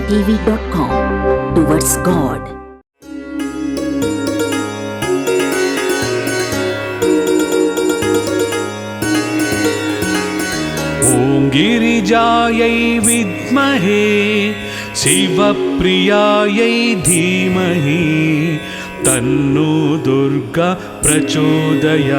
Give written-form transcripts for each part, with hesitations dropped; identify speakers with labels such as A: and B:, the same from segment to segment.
A: www.youtube.com towards God.
B: ॐ गिरिजायै विद्महे शिवप्रियायै धीमहि तन्नो दुर्गा प्रचोदयात्।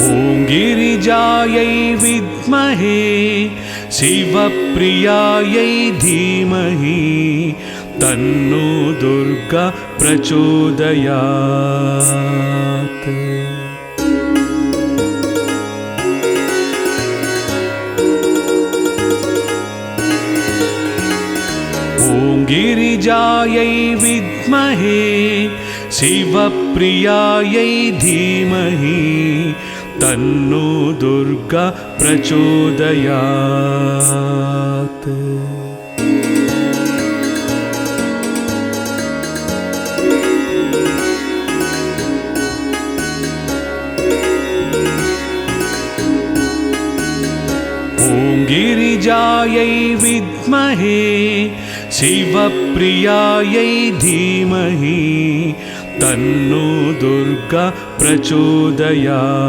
B: ॐ गिरिजायै विद्महे शिवप्रियायै धीमहि तन्नो दुर्गा प्रचोदयात्। ॐ गिरिजायै विद्महे शिवप्रियायै धीमहि तन्नो दुर्गा प्रचोदयात्। ॐ गिरिजायै विद्महे शिवप्रियायै धीमहि तन्नो दुर्गा प्रचोदयात्।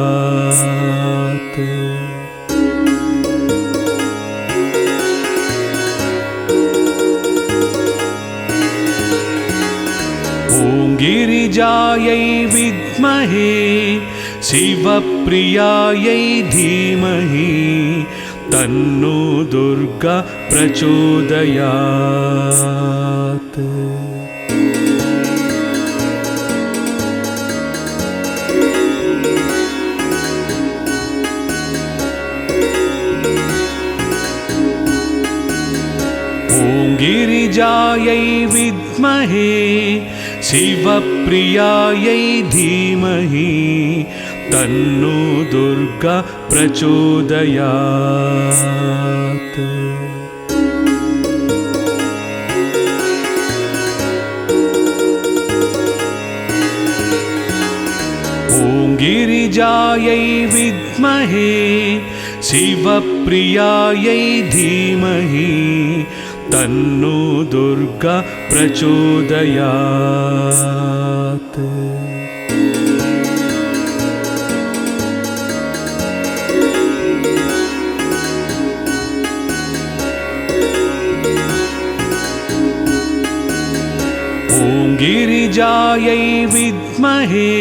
B: ॐ गिरिजायै विद्महे शिवप्रियायै धीमहि तन्नो दुर्गा प्रचोदयात्। ॐ गिरिजायै विद्महे शिवप्रियायै धीमहि तन्नो दुर्गा प्रचोदयात्। ॐ गिरिजायै विद्महे शिवप्रियायै धीमहि तन्नो दुर्गा प्रचोदयात्। ॐ गिरिजायै विद्महे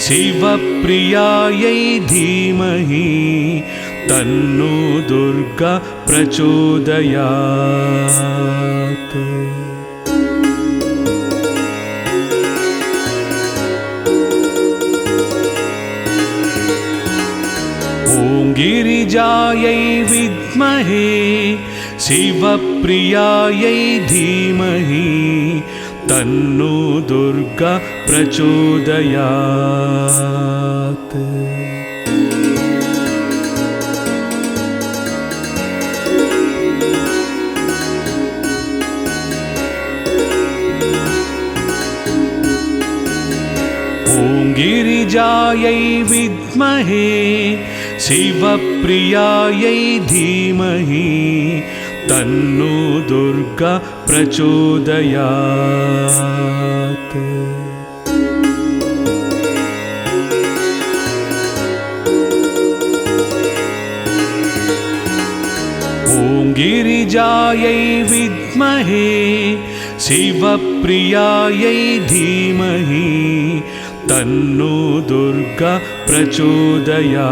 B: शिवप्रियायै धीमहि तन्नो दुर्गा प्रचोदयात्। ॐ गिरिजायै विद्महे शिवप्रियायै धीमहि तन्नो दुर्गा प्रचोदयात्। ॐ गिरिजायै विद्महे शिवप्रियायै धीमहि तन्नो दुर्गा प्रचोदयात्। ॐ गिरिजायै विद्महे शिवप्रियायै धीमहि तन्नो दुर्गा प्रचोदयात्।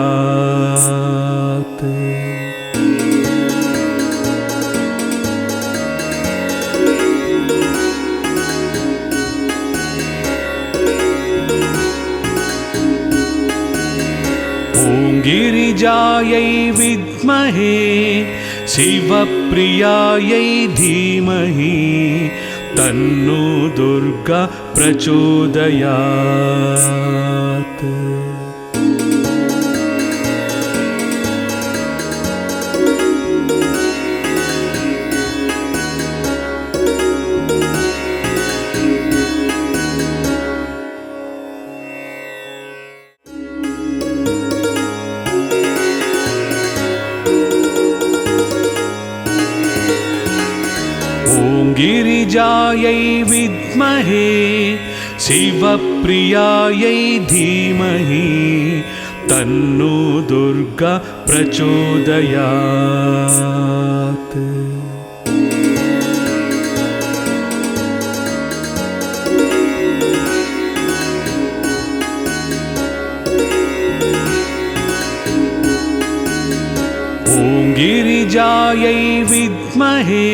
B: ॐ गिरिजायै विद्महे शिवप्रियायै धीमहि तन्नो दुर्गा प्रचोदयात्। गिरिजायै विद्महे शिवप्रियायै धीमहि तन्नो दुर्गा प्रचोदयात्। ॐ गिरिजायै विद्महे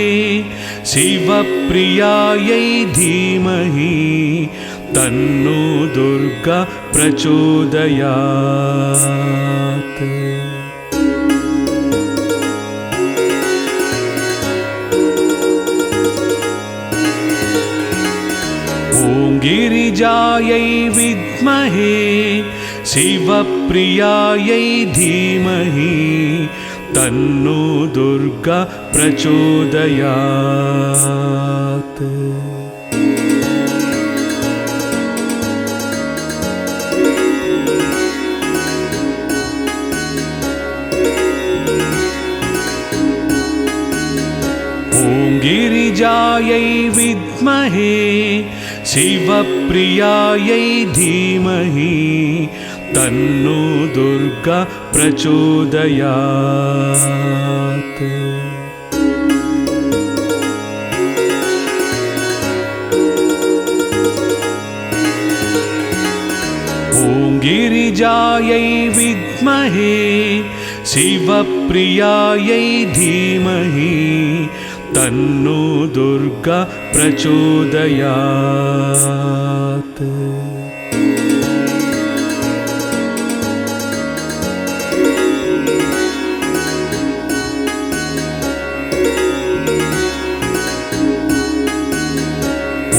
B: शिवप्रियायै धीमहि तन्नो दुर्गा प्रचोदयात्। ॐ गिरिजायै विद्महे शिवप्रियायै धीमहि तन्नो दुर्गा प्रचोदयात्। ॐ गिरिजायै विद्महे शिवप्रियायै धीमहि तन्नो दुर्गा प्रचोदयात्। ॐ गिरिजायै विद्महे शिवप्रियायै धीमहि तन्नो दुर्गा प्रचोदयात्।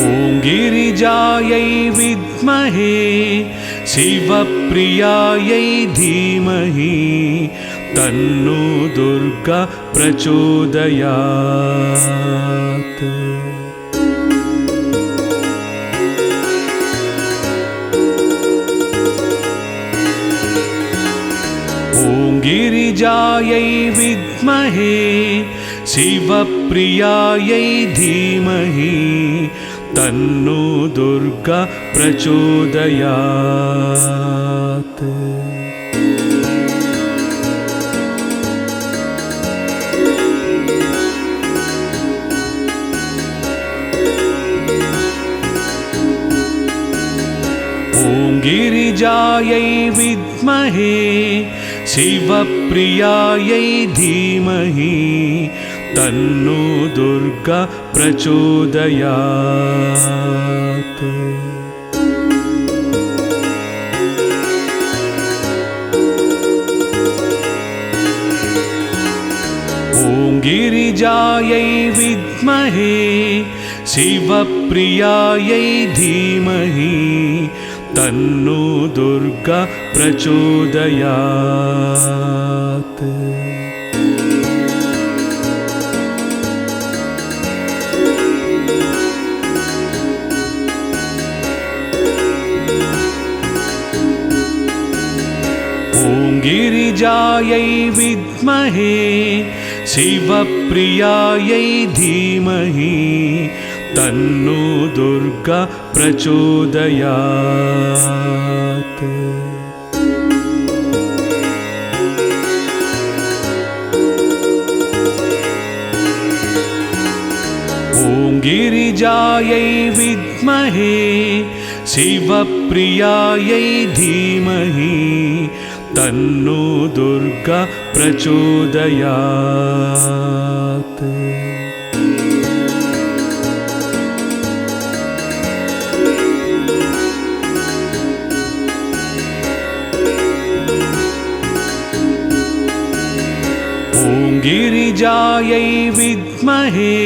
B: ॐ गिरिजायै विद्महे शिवप्रियायै धीमहि तन्नो दुर्गा प्रचोदयात्। ॐ गिरिजायै विद्महे शिवप्रियायै धीमहि तन्नो दुर्गा प्रचोदयात्। ॐ गिरिजायै विद्महे शिवप्रियायै धीमहि तन्नो दुर्गा प्रचोदयात्। ॐ गिरिजायै विद्महे शिवप्रियायै धीमहि तन्नो दुर्गा प्रचोदयात्। ॐ गिरिजायै विद्महे शिवप्रियायै धीमहि तन्नो दुर्गा प्रचोदयात्। ॐ गिरिजायै विद्महे शिवप्रियायै धीमहि तन्नो दुर्गा प्रचोदयात्। ॐ गिरिजायै विद्महे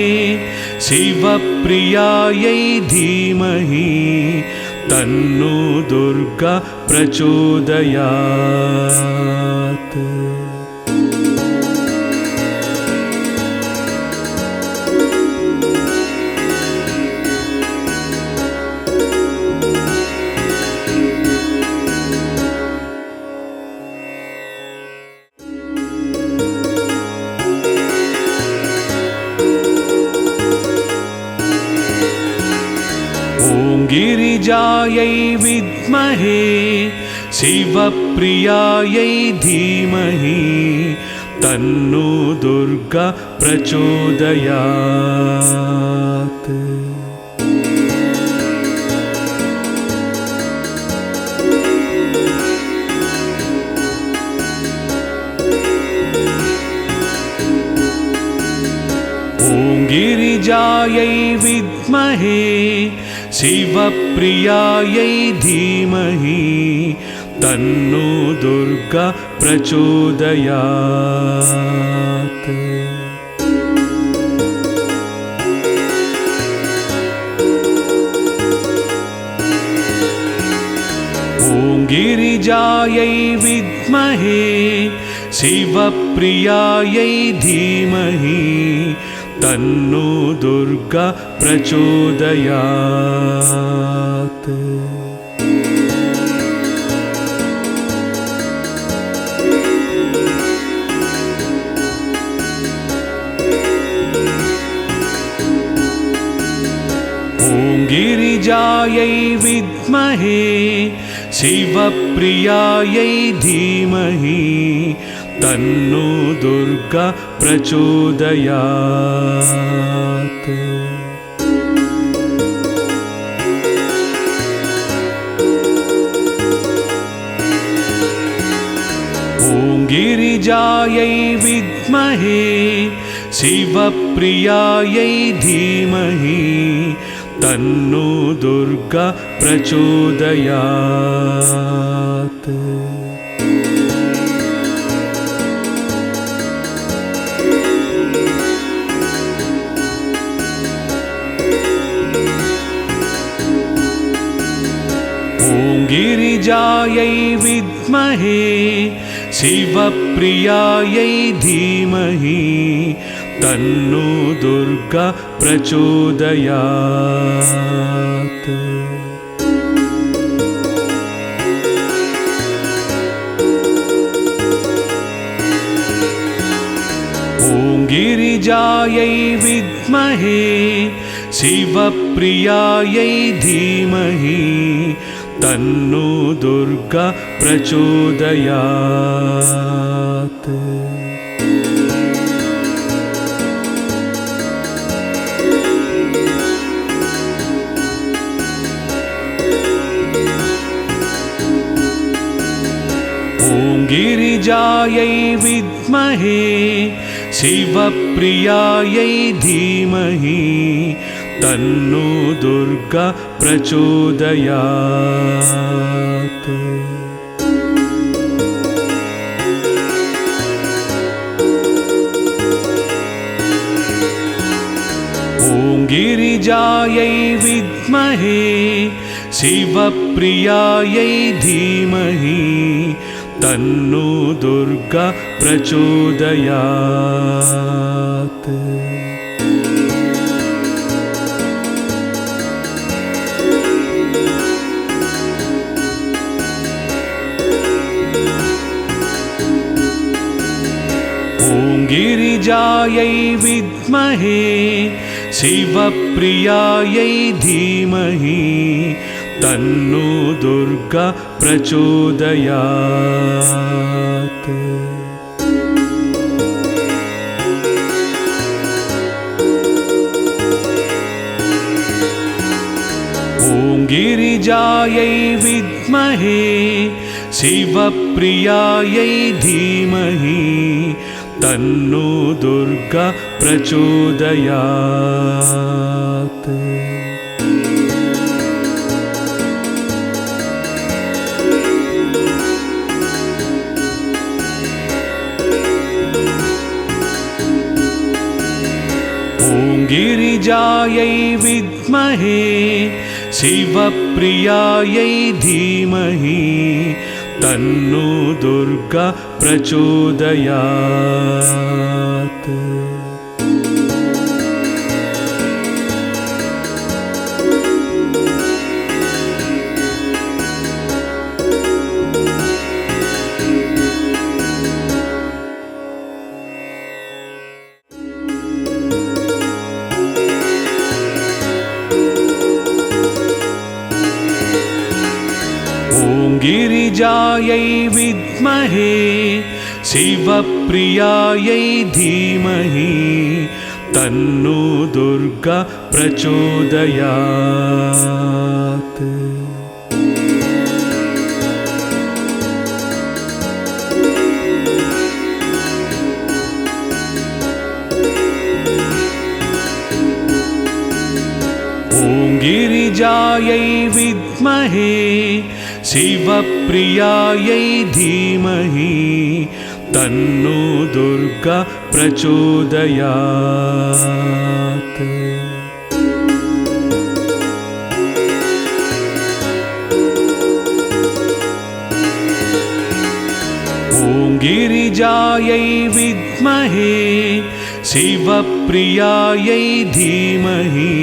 B: शिवप्रियायै धीमहि तन्नो दुर्गा प्रचोदयात्। ॐ ओङ्गिरिजायै विद्महे शिवप्रियायै धीमहि तन्नो दुर्गा प्रचोदयात्। ओङ्गिरिजायै विद्महे शिवप्रियायै धीमहि तन्नो दुर्गा प्रचोदयात्। ओङ्गिरिजायै विद्महे शिवप्रियायै धीमहि तन्नो दुर्गा प्रचोदयात्। ओङ्गिरिजायै विद्महे शिवप्रियायै धीमहि तन्नो दुर्गा प्रचोदयात्। ओङ्गिरिजायै विद्महे शिवप्रियायै धीमहि तन्नो दुर्गा प्रचोदयात्। ओङ्गिरिजायै विद्महे शिवप्रियायै धीमहि तन्नो दुर्गा प्रचोदयात्। ओङ्गिरिजायै विद्महे शिवप्रियायै धीमहि तन्नो दुर्गा प्रचोदयात्। ओङ्गिरिजायै विद्महे शिवप्रियायै धीमहि तन्नो दुर्गा प्रचोदयात्। ओङ्गिरिजायै विद्महे शिवप्रियायै धीमहि तन्नो दुर्गा प्रचोदयात्। ओङ्गिरिजायै विद्महे शिवप्रियायै धीमहि तन्नो दुर्गा प्रचोदयात्। ओङ्गिरिजायै विद्महे शिवप्रियायै धीमहि तन्नो दुर्गा प्रचोदयात्। ओङ्गिरिजायै विद्महे शिवप्रियायै धीमहि तन्नो दुर्गा प्रचोदयात्। ॐ गिरिजायै विद्महे शिवप्रियायै धीमहि तन्नो दुर्गा प्रचोदयात्। ॐ गिरिजायै विद्महे शिवप्रियायै धीमहि तन्नो दुर्गा प्रचोदयात्। ॐ गिरिजायै विद्महे शिवप्रियायै धीमहि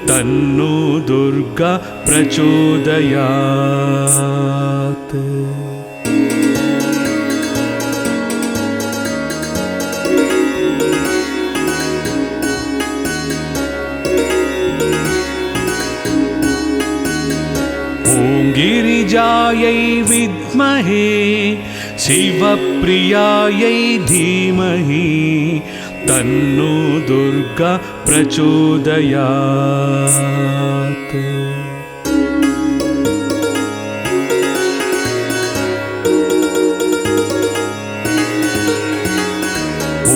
B: तन्नो दुर्गा प्रचोदयात्। ॐ गिरिजायै विद्महे शिवप्रियायै धीमहि तन्नो दुर्गा प्रचोदयात्।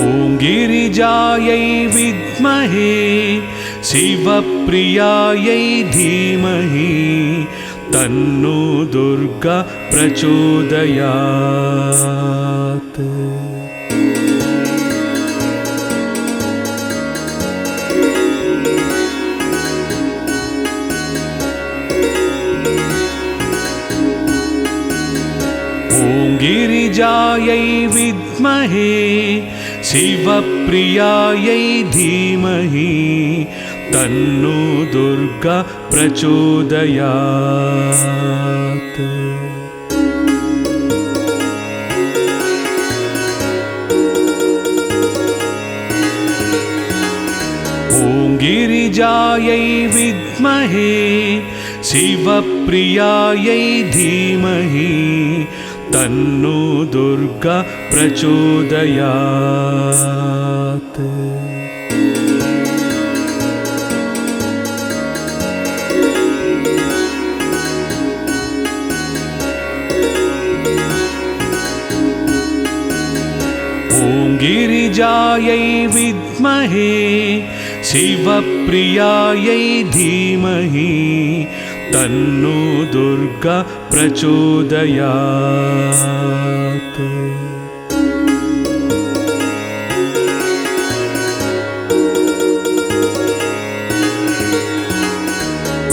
B: ॐ गिरिजायै विद्महे शिवप्रियायै धीमहि तन्नो दुर्गा प्रचोदयात्। ॐ गिरिजायै विद्महे शिवप्रियायै धीमहि तन्नो दुर्गा प्रचोदयात्। ॐ गिरिजायै विद्महे शिवप्रियायै धीमहि तन्नो दुर्गा प्रचोदयात्। ॐ गिरिजायै विद्महे शिवप्रियायै धीमहि तन्नो दुर्गा प्रचोदयात्।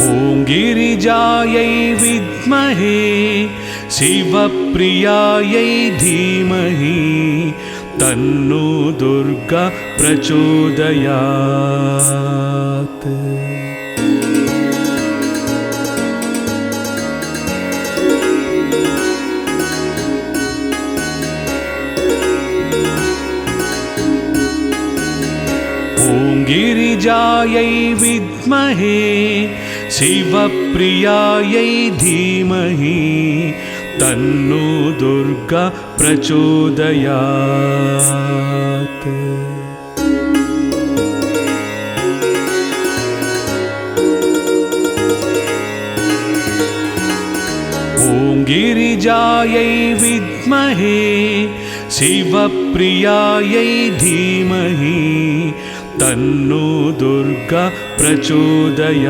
B: ॐ गिरिजायै विद्महे शिवप्रियायै धीमहि तन्नो दुर्गा प्रचोदयात्। ॐ गिरिजायै विद्महे शिवप्रियायै धीमहि तन्नो दुर्गा प्रचोदयात्। ॐ गिरिजायै विद्महे शिवप्रियायै धीमहि तन्नो दुर्गा प्रचोदयात्।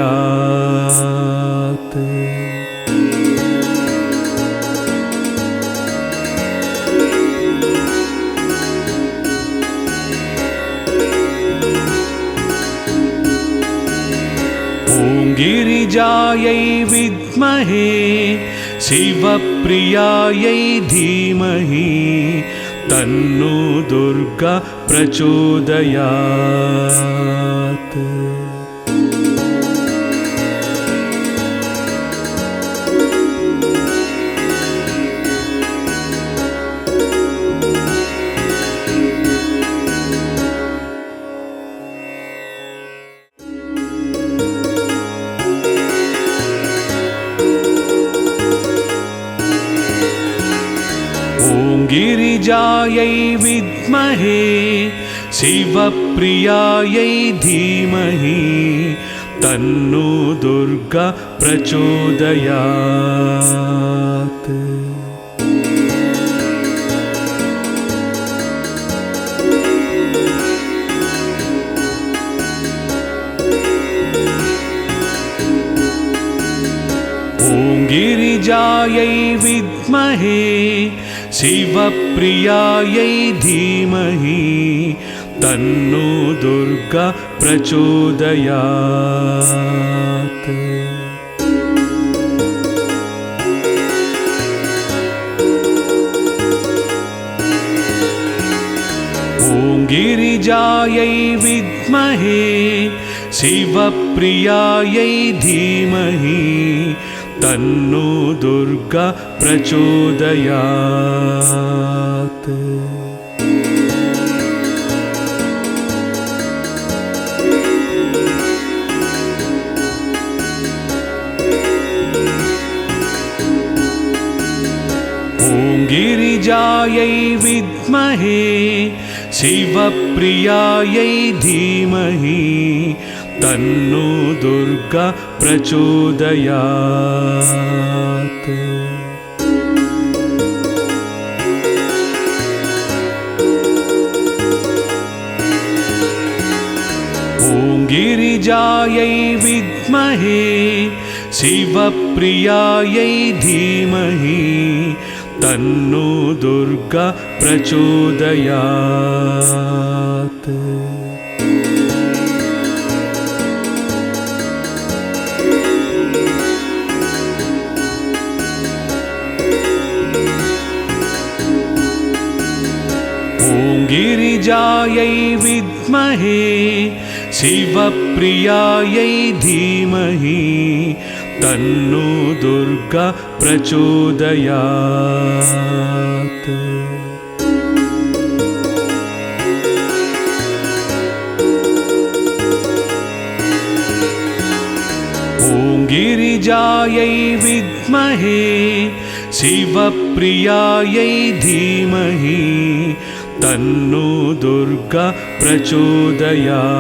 B: ॐ गिरिजायै विद्महे शिवप्रियायै धीमहि तन्नो दुर्गा प्रचोदयात्। गिरिजायै विद्महे शिवप्रियायै धीमहि तन्नो दुर्गा प्रचोदयात्। गिरिजायै विद्महे शिवप्रियायै धीमहि तन्नो दुर्गा प्रचोदयात्। गिरिजायै विद्महे शिवप्रियायै धीमहि तन्नो दुर्गा प्रचोदयात्। गिरिजायै विद्महे शिवप्रियायै धीमहि तन्नो दुर्गा प्रचोदयात्। गिरिजायै विद्महे शिवप्रियायै धीमहि तन्नो दुर्गा प्रचोदयात्। गिरिजायै विद्महे शिवप्रियायै धीमहि तन्नो दुर्गा प्रचोदयात्। गिरिजायै विद्महे शिवप्रियायै धीमहि तन्नो दुर्गा प्रचोदयात्।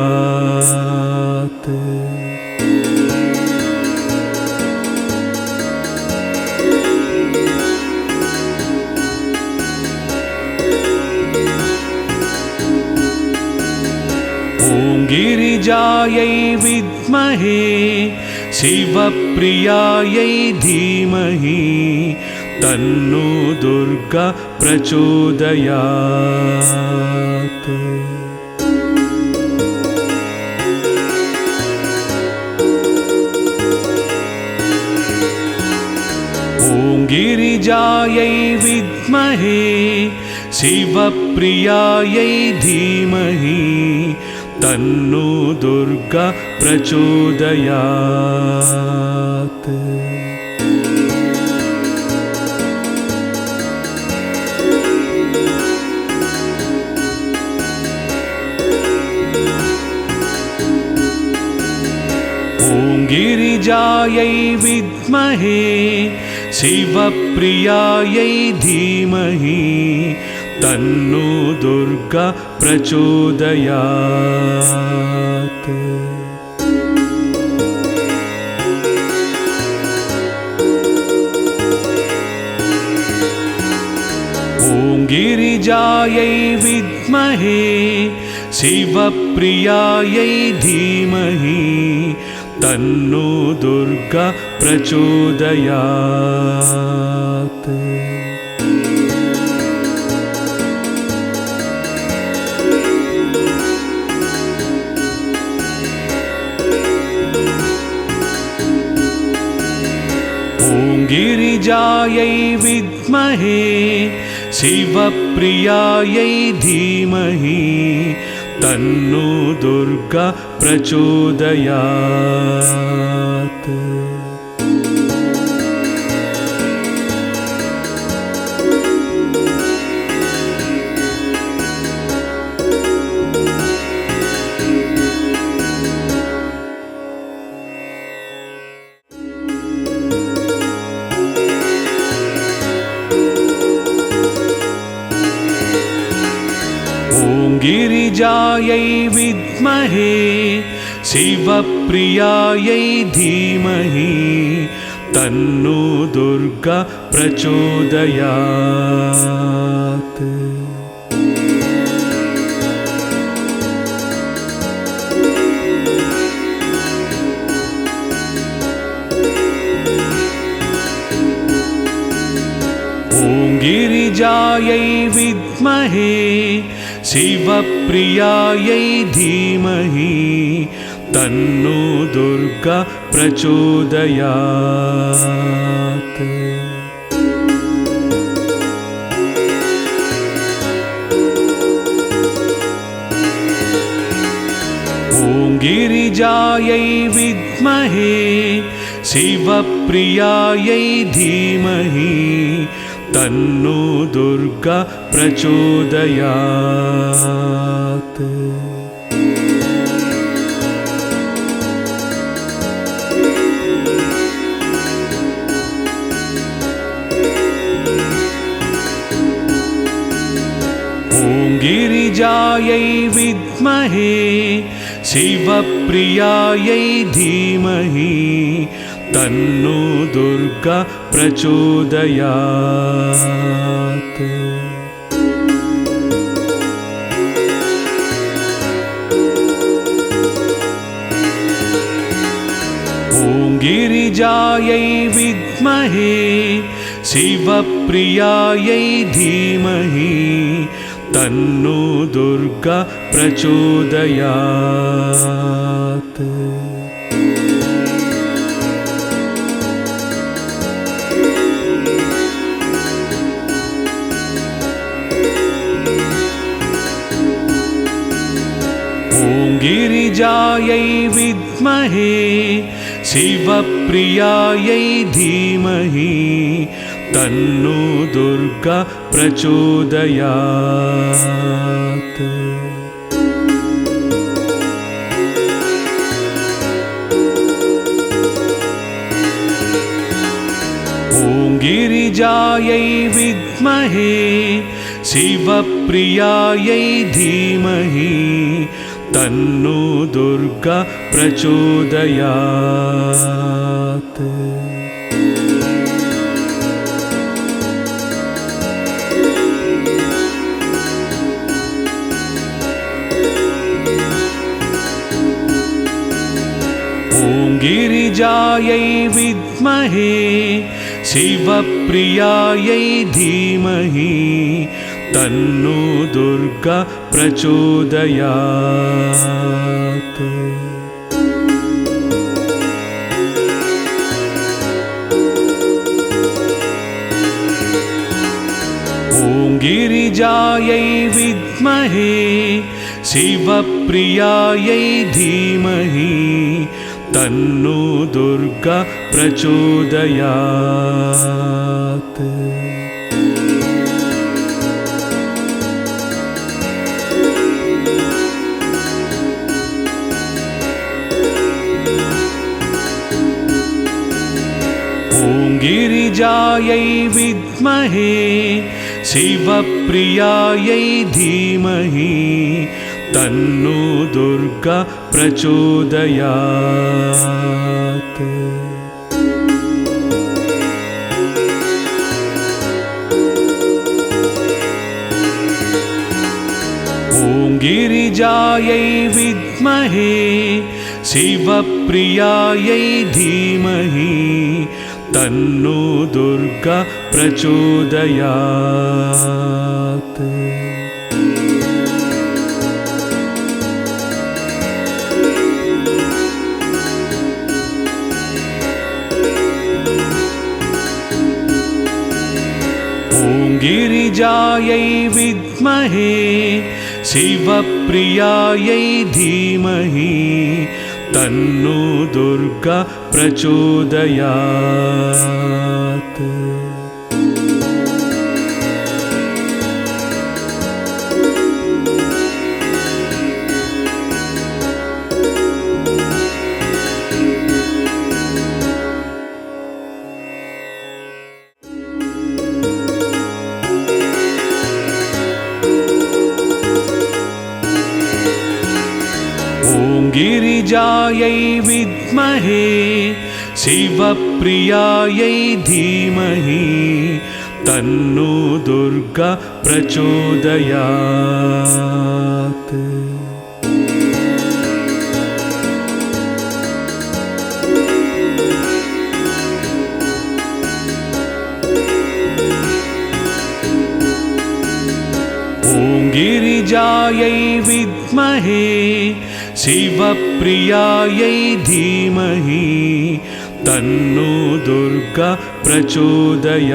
B: गिरिजायै विद्महे शिवप्रियायै धीमहि तन्नो दुर्गा प्रचोदयात्। गिरिजायै विद्महे शिवप्रियायै धीमहि तन्नो दुर्गा प्रचोदयात्। गिरिजायै विद्महे शिवप्रियायै धीमहि तन्नो दुर्गा प्रचोदयात्। गिरिजायै विद्महे शिवप्रियायै धीमहि तन्नो दुर्गा प्रचोदयात्। गिरिजायै विद्महे शिवप्रियायै धीमहि तन्नो दुर्गा प्रचोदयात्। गिरिजायै विद्महे शिवप्रियायै धीमहि तन्नो दुर्गा प्रचोदयात्। गिरिजायै विद्महे शिवप्रियायै धीमहि तन्नो दुर्गा प्रचोदयात्। गिरिजायै विद्महे शिवप्रियायै धीमहि तन्नो दुर्गा प्रचोदयात्। गिरिजायै विद्महे शिवप्रियायै धीमहि तन्नो दुर्गा प्रचोदयात्। गिरिजायै विद्महे शिवप्रियायै धीमहि तन्नो दुर्गा प्रचोदयात्। गिरिजायै विद्महे शिवप्रियायै धीमहि तन्नो दुर्गा प्रचोदयात्। गिरिजायै विद्महे शिवप्रियायै धीमहि तन्नो दुर्गा प्रचोदयात्। गिरिजायै विद्महे शिवप्रियायै धीमहि तन्नो दुर्गा प्रचोदयात्। गिरिजायै विद्महे शिवप्रियायै धीमहि तन्नो दुर्गा प्रचोदयात्। गिरिजायै विद्महे शिवप्रियायै धीमहि तन्नो दुर्गा प्रचोदयात्। गिरिजायै विद्महे शिवप्रियायै धीमहि तन्नो दुर्गा प्रचोदयात्। गिरिजायै विद्महे शिवप्रियायै धीमहि तन्नो दुर्गा प्रचोदयात्। गिरिजायै विद्महे शिवप्रियायै धीमहि तन्नो दुर्गा प्रचोदयात्। ॐ गिरिजायै विद्महे शिवप्रियायै धीमहि तन्नो दुर्गा प्रचोदयात्।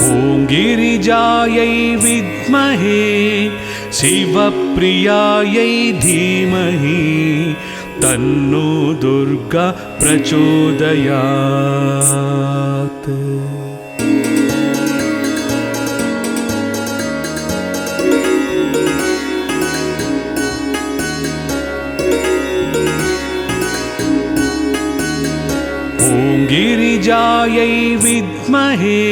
B: ॐ गिरिजायै विद्महे शिवप्रियायै धीमहि तन्नो दुर्गा प्रचोदयात्। ॐ गिरिजायै विद्महे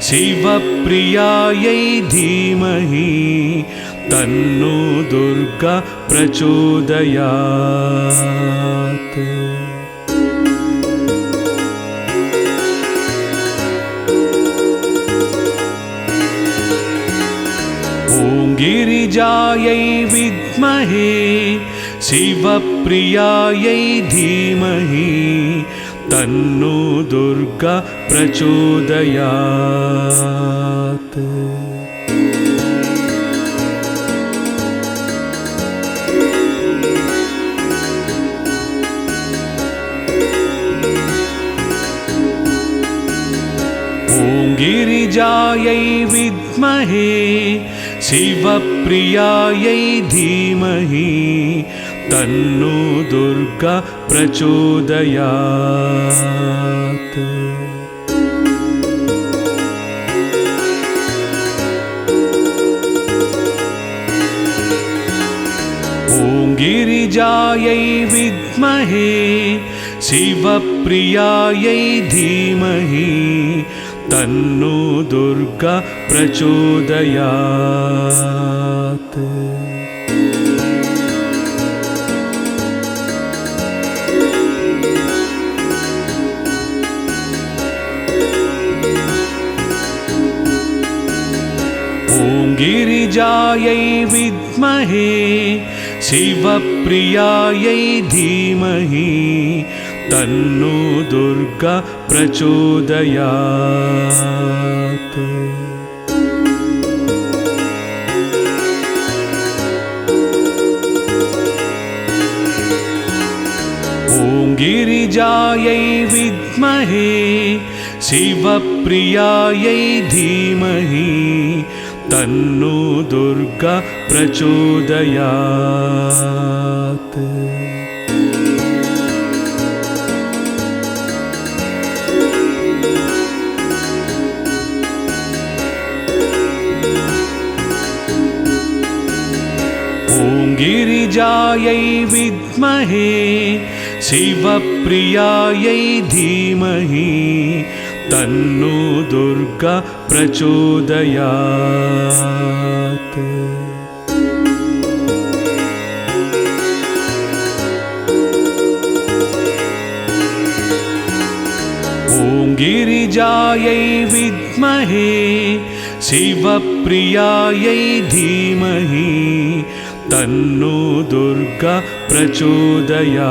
B: शिवप्रियायै धीमहि तन्नो दुर्गा प्रचोदयात्। ॐ गिरिजायै विद्महे शिवप्रियायै धीमहि तन्नो दुर्गा प्रचोदयात्। ॐ गिरिजायै विद्महे शिवप्रियायै धीमहि तन्नो दुर्गा प्रचोदयात्। ॐ गिरिजायै विद्महे शिवप्रियायै धीमहि तन्नो दुर्गा प्रचोदयात्। ॐ गिरिजायै विद्महे शिवप्रियायै धीमहि तन्नो दुर्गा प्रचोदयात्। ॐ गिरिजायै विद्महे शिवप्रियायै धीमहि तन्नो दुर्गा प्रचोदयात्। ॐ गिरिजायै विद्महे शिवप्रियायै धीमहि तन्नो दुर्गा प्रचोदयात्। ॐ गिरिजायै विद्महे शिवप्रियायै धीमहि तन्नो दुर्गा प्रचोदयात्।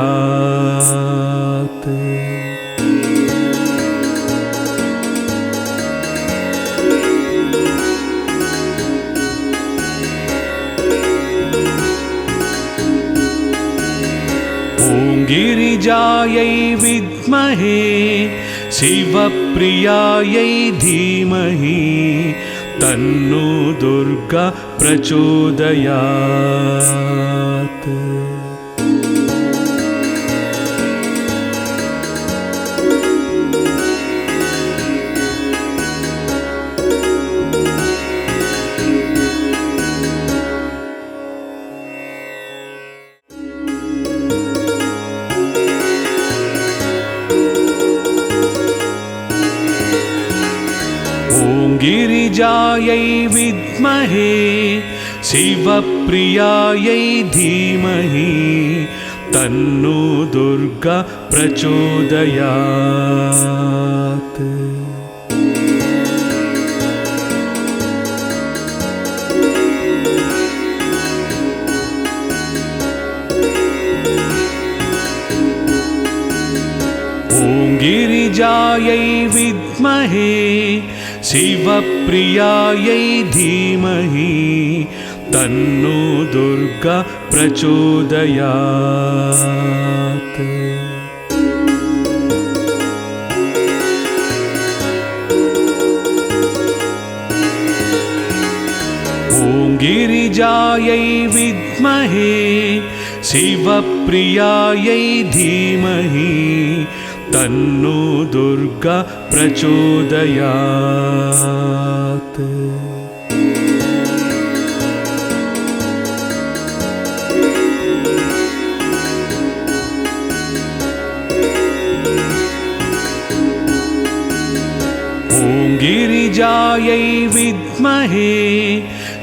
B: ॐ गिरिजायै विद्महे शिवप्रियायै धीमहि तन्नो दुर्गा प्रचोदयात्। ॐ गिरिजायै विद्महे शिवप्रियायै धीमहि तन्नो दुर्गा प्रचोदयात्। ॐ गिरिजायै विद्महे शिवप्रियायै धीमहि तन्नो दुर्गा प्रचोदयात्। ॐ गिरिजायै विद्महे शिवप्रियायै धीमहि तन्नो दुर्गा प्रचोदयात्। ॐ गिरिजायै विद्महे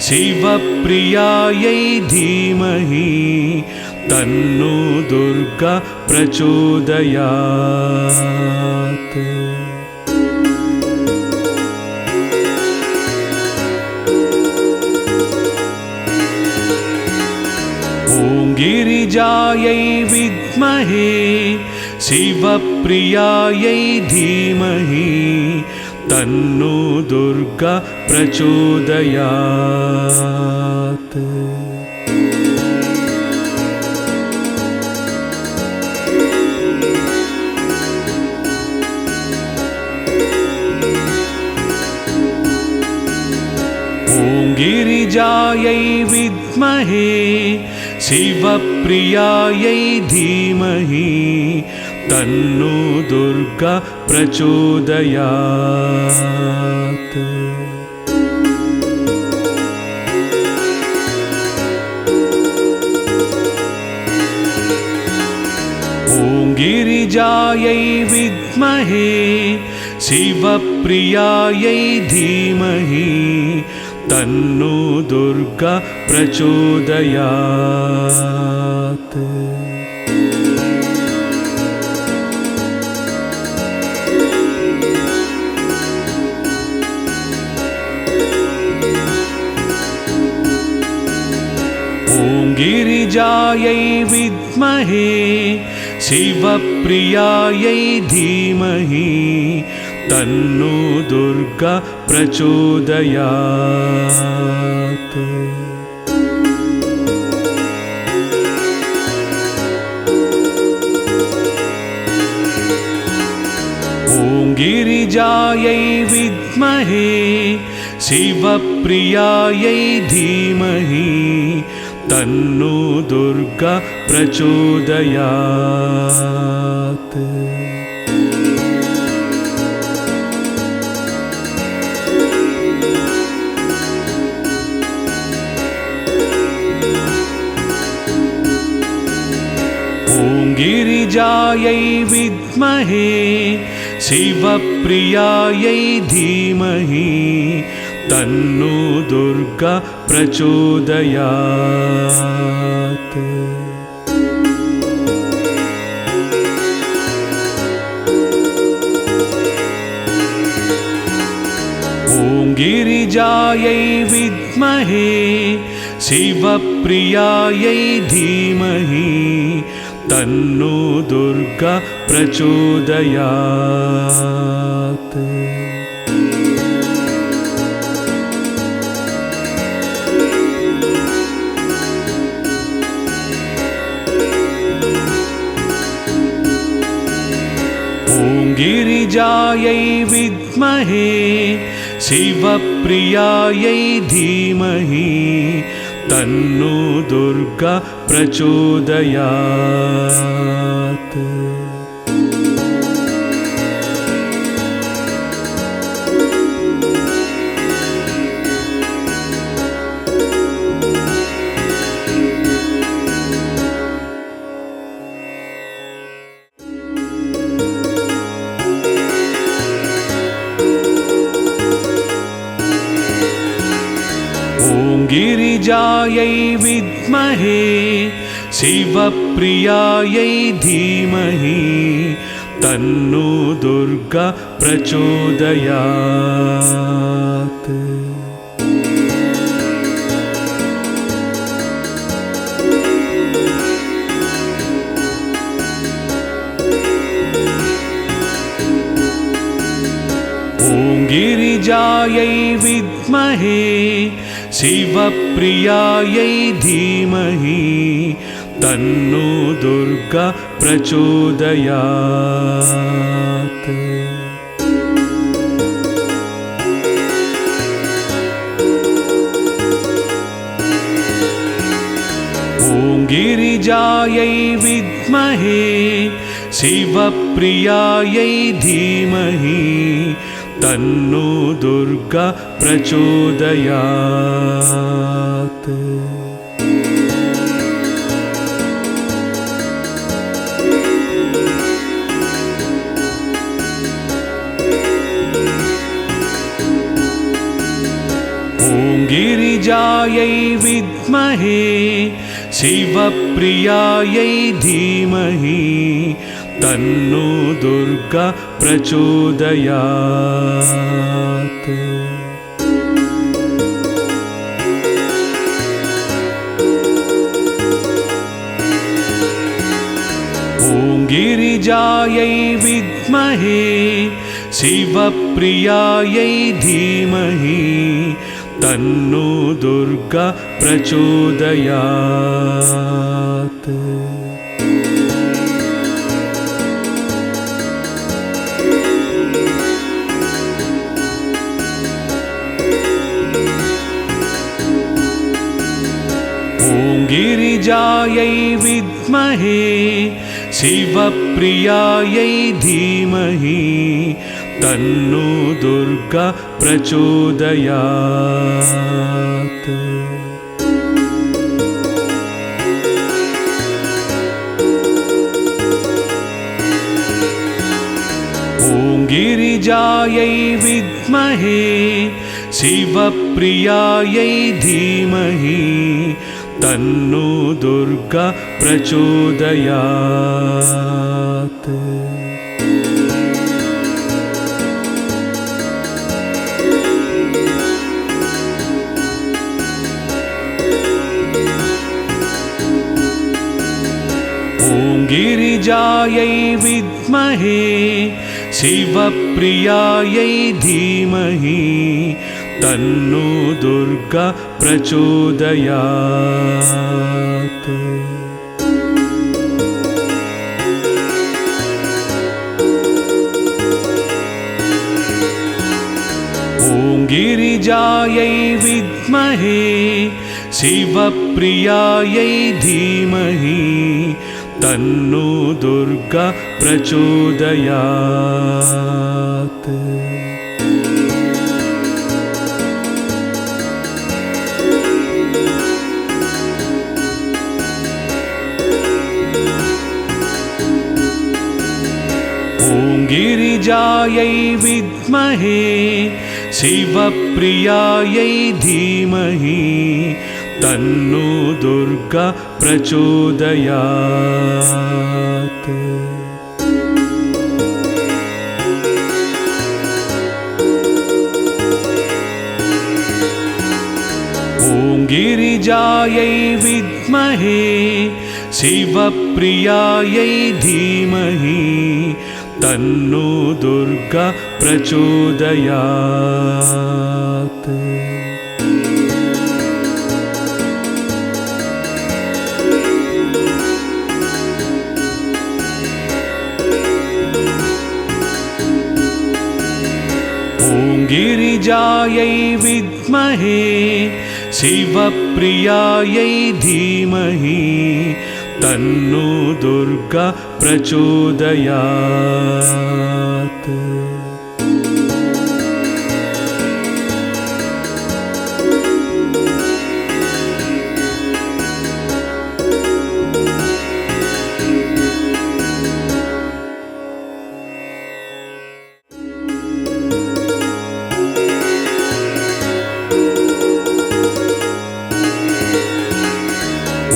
B: शिवप्रियायै धीमहि तन्नो दुर्गा प्रचोदयात्। ॐ गिरिजायै विद्महे शिवप्रियायै धीमहि तन्नो दुर्गा प्रचोदयात्। ॐ गिरिजायै विद्महे शिवप्रियायै धीमहि तन्नो दुर्गा प्रचोदयात्। ॐ गिरिजायै विद्महे शिवप्रियायै धीमहि तन्नो दुर्गा प्रचोदयात्। ॐ गिरिजायै विद्महे शिवप्रियायै धीमहि तन्नो दुर्गा प्रचोदयात्। ॐ गिरिजायै विद्महे शिवप्रियायै धीमहि तन्नो दुर्गा प्रचोदयात्। ॐ गिरिजायै विद्महे शिवप्रियायै धीमहि तन्नो दुर्गा प्रचोदयात्। ॐ गिरिजायै विद्महे शिवप्रियायै धीमहि तन्नो दुर्गा प्रचोदयात्। ॐ गिरिजायै विद्महे शिवप्रियायै धीमहि तन्नो दुर्गा प्रचोदयात्। ॐ गिरिजायै विद्महे शिवप्रियायै धीमहि तन्नो दुर्गा प्रचोदयात्। ॐ गिरिजायै विद्महे शिवप्रियायै धीमहि तन्नो दुर्गा प्रचोदयात्। ॐ गिरिजायै विद्महे शिवप्रियायै धीमहि तन्नो दुर्गा प्रचोदयात्। ॐ गिरिजायै विद्महे शिवप्रियायै धीमहि तन्नो दुर्गा प्रचोदयात्। ॐ गिरिजायै विद्महे शिवप्रियायै धीमहि तन्नो दुर्गा प्रचोदयात्। ॐ गिरिजायै विद्महे शिवप्रियायै धीमहि तन्नो दुर्गा प्रचोदयात्। ॐ गिरिजायै विद्महे शिवप्रियायै धीमहि तन्नो दुर्गा प्रचोदयात्। ॐ गिरिजायै विद्महे शिवप्रियायै धीमहि तन्नो दुर्गा प्रचोदयात्। ॐ गिरिजायै विद्महे शिवप्रियायै धीमहि तन्नो दुर्गा प्रचोदयात्। ॐ गिरिजायै विद्महे शिवप्रियायै धीमहि तन्नो दुर्गा प्रचोदयात्। ॐ गिरिजायै विद्महे शिवप्रियायै धीमहि तन्नो दुर्गा प्रचोदयात्। ॐ गिरिजायै विद्महे शिवप्रियायै धीमहि तन्नो दुर्गा प्रचोदयात्।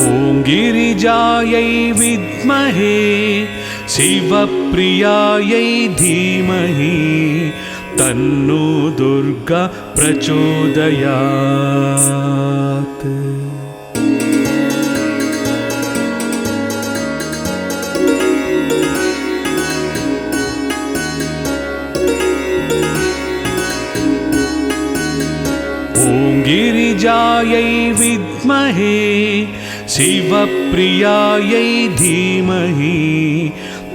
B: ॐ गिरिजायै विद्महे शिवप्रियायै धीमहि तन्नो दुर्गा प्रचोदयात्। ॐ गिरिजायै विद्महे शिवप्रियायै धीमहि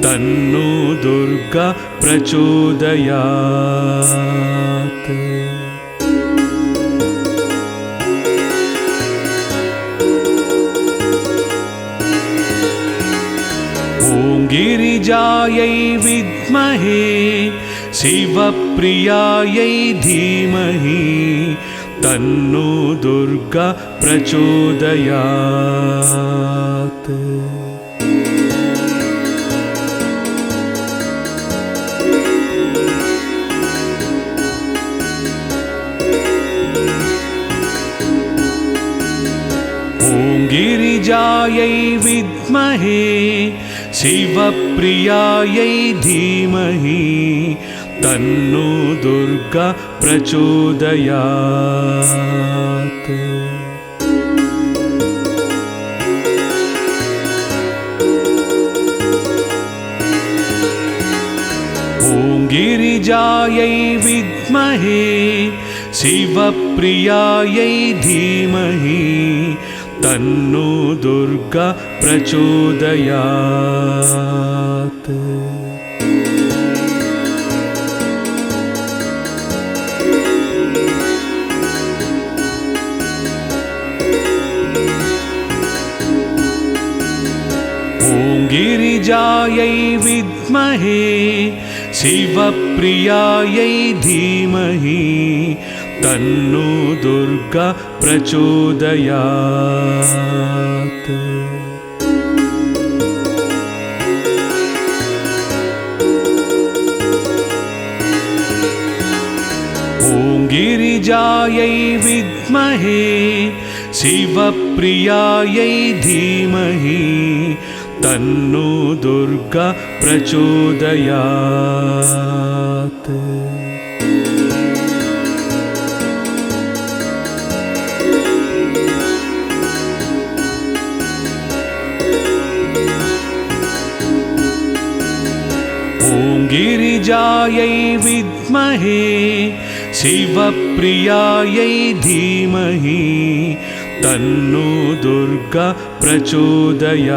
B: तन्नो दुर्गा प्रचोदयात्। ॐ गिरिजायै विद्महे शिवप्रियायै धीमहि तन्नो दुर्गा प्रचोदयात्। ॐ गिरिजायै विद्महे शिवप्रियायै धीमहि तन्नो दुर्गा प्रचोदयात्। ॐ गिरिजायै विद्महे शिवप्रियायै धीमहि तन्नो दुर्गा प्रचोदयात्। ॐ गिरिजायै विद्महे शिवप्रियायै धीमहि तन्नो दुर्गा प्रचोदयात्। ॐ गिरिजायै विद्महे शिवप्रियायै धीमहि तन्नो दुर्गा प्रचोदयात्। ॐ गिरिजायै विद्महे शिवप्रियायै धीमहि तन्नो दुर्गा प्रचोदयात्।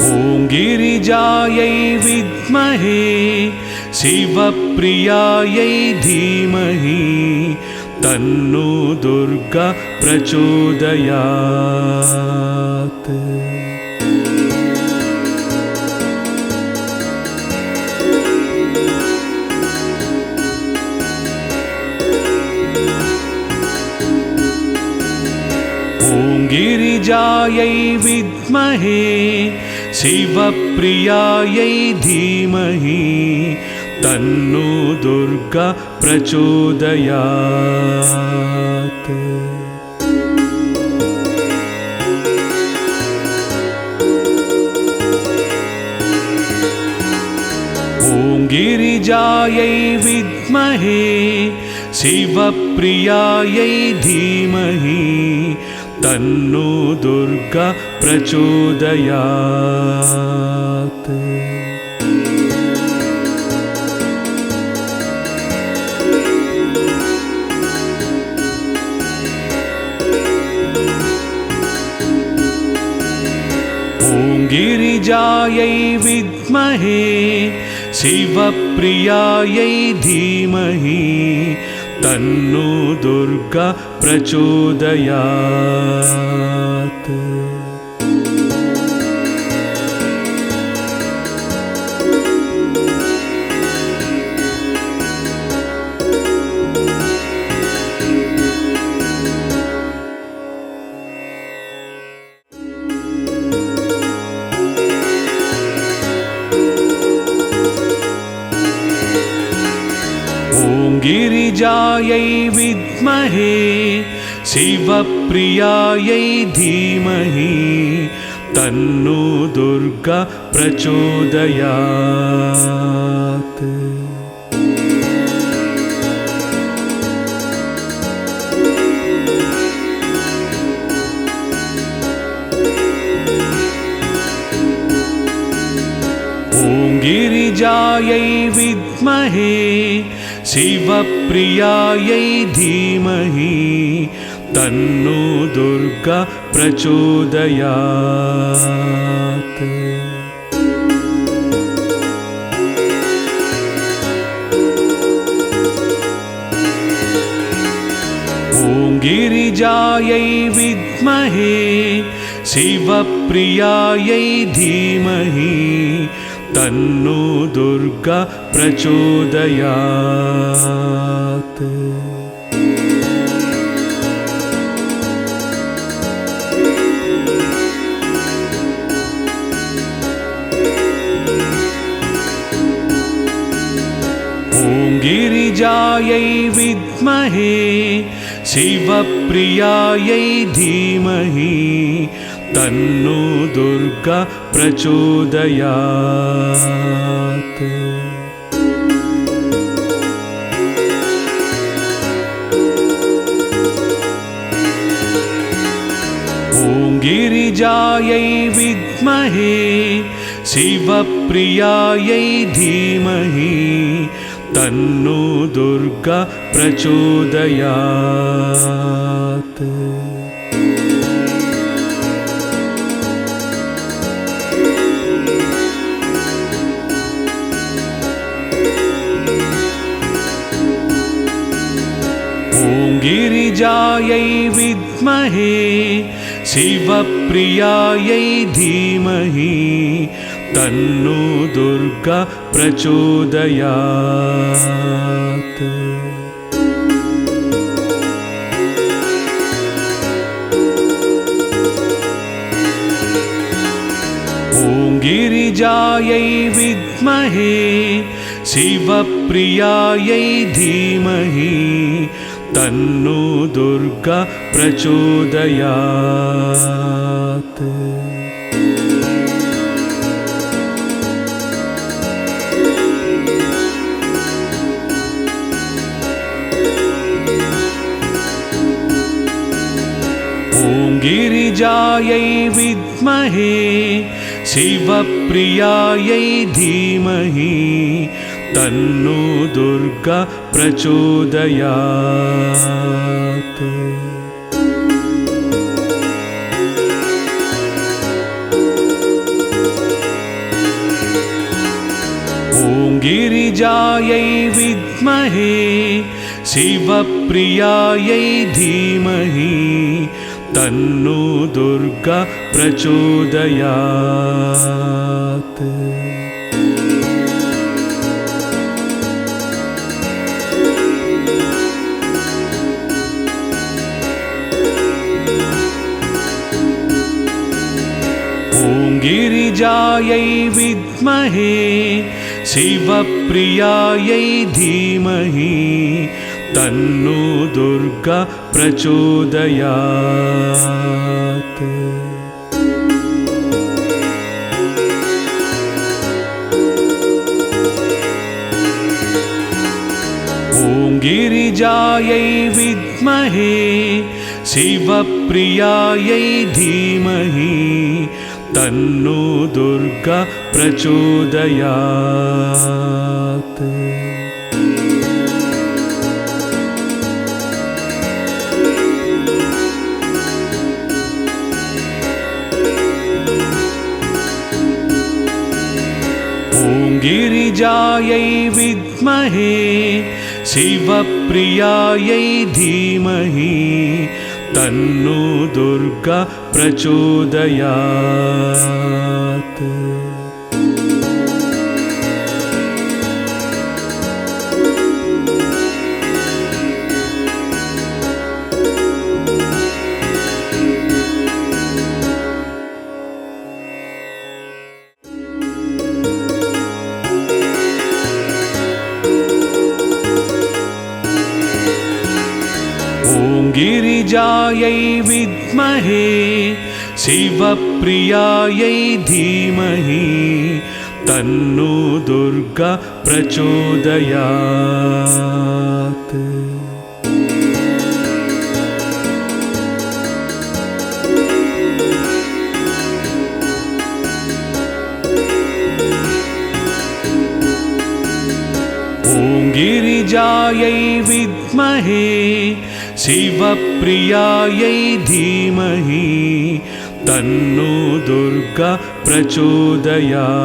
B: ॐ गिरिजायै विद्महे शिवप्रियायै धीमहि तन्नो दुर्गा प्रचोदयात्। ॐ गिरिजायै विद्महे शिवप्रियायै धीमहि तन्नो दुर्गा प्रचोदयात्। ॐ गिरिजायै विद्महे शिवप्रियायै धीमहि तन्नो दुर्गा प्रचोदयात्। ॐ गिरिजायै विद्महे शिवप्रियायै धीमहि तन्नो दुर्गा प्रचोदयात्। गिरिजायै विद्महे शिवप्रियायै धीमहि तन्नो दुर्गा प्रचोदयात्। गिरिजायै विद्महे शिवप्रियायै धीमहि तन्नो दुर्गा प्रचोदयात्। गिरिजायै विद्महे शिवप्रियायै धीमहि तन्नो दुर्गा प्रचोदयात्। गिरिजायै विद्महे शिवप्रियायै धीमहि तन्नो दुर्गा प्रचोदयात्। गिरिजायै विद्महे शिवप्रियायै धीमहि तन्नो दुर्गा प्रचोदयात्। गिरिजायै विद्महे शिवप्रियायै धीमहि तन्नो दुर्गा प्रचोदयात्। गिरिजायै विद्महे शिवप्रियायै धीमहि तन्नो दुर्गा प्रचोदयात्। गिरिजायै विद्महे शिवप्रियायै धीमहि तन्नो दुर्गा प्रचोदयात्। गिरिजायै विद्महे शिवप्रियायै धीमहि तन्नो दुर्गा प्रचोदयात्। गिरिजायै विद्महे शिवप्रियायै धीमहि तन्नो दुर्गा प्रचोदयात्। गिरिजायै विद्महे शिवप्रियायै धीमहि तन्नो दुर्गा प्रचोदयात्। गिरिजायै विद्महे शिवप्रियायै धीमहि तन्नो दुर्गा प्रचोदयात्। गिरिजायै विद्महे शिवप्रियायै धीमहि तन्नो दुर्गा प्रचोदयात्। गिरिजायै विद्महे शिवप्रियायै धीमहि तन्नो दुर्गा प्रचोदयात्।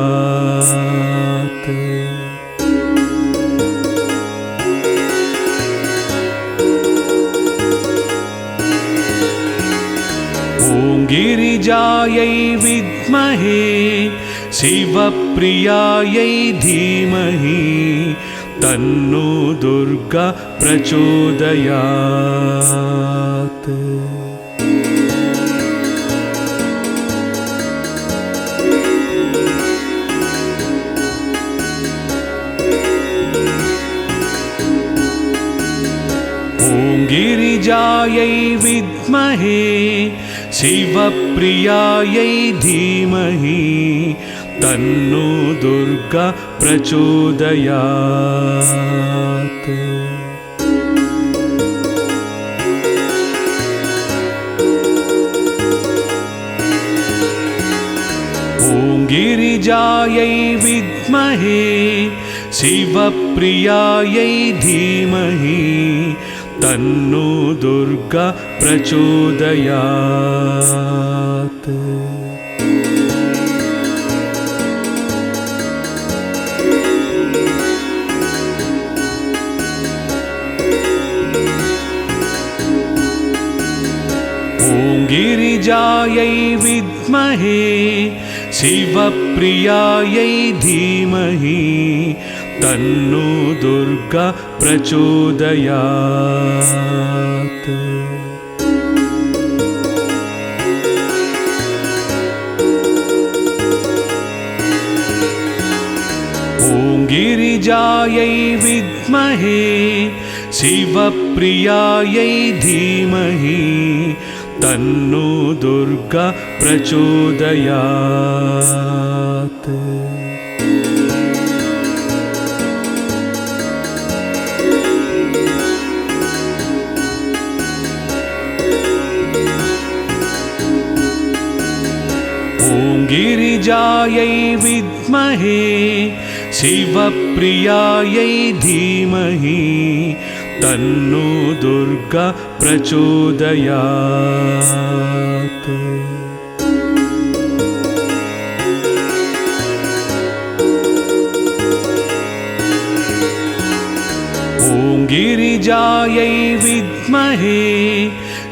B: गिरिजायै विद्महे शिवप्रियायै धीमहि तन्नो दुर्गा प्रचोदयात्। गिरिजायै विद्महे शिवप्रियायै धीमहि तन्नो दुर्गा प्रचोदयात्। गिरिजायै विद्महे शिवप्रियायै धीमहि तन्नो दुर्गा प्रचोदयात्। गिरिजायै विद्महे शिवप्रियायै धीमहि तन्नो दुर्गा प्रचोदयात्। गिरिजायै विद्महे शिवप्रियायै धीमहि तन्नो दुर्गा प्रचोदयात्। गिरिजायै विद्महे शिवप्रियायै धीमहि तन्नो दुर्गा प्रचोदयात्। गिरिजायै विद्महे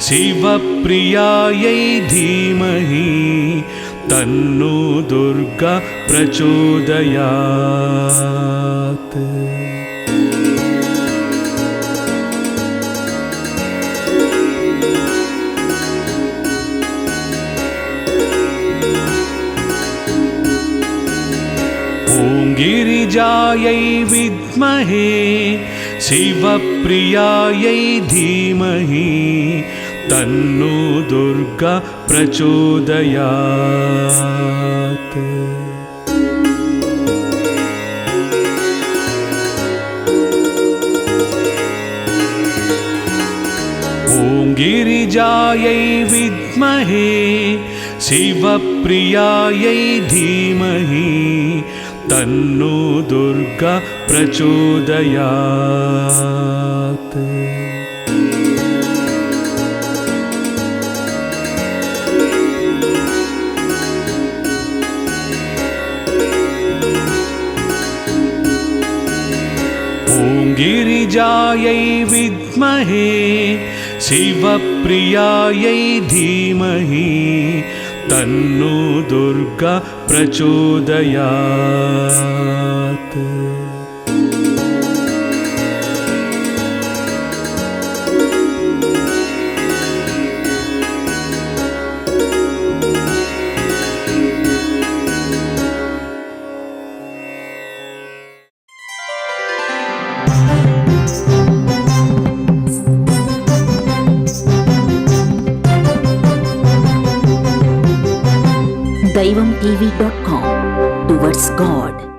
B: शिवप्रियायै धीमहि तन्नो दुर्गा प्रचोदयात्। गिरिजायै विद्महे शिवप्रियायै धीमहि तन्नो दुर्गा प्रचोदयात्। गिरिजायै विद्महे शिवप्रियायै धीमहि तन्नो दुर्गा प्रचोदयात्। गिरिजायै विद्महे शिवप्रियायै धीमहि तन्नो दुर्गा प्रचोदयात्।
A: Shivam TV.com. Towards God.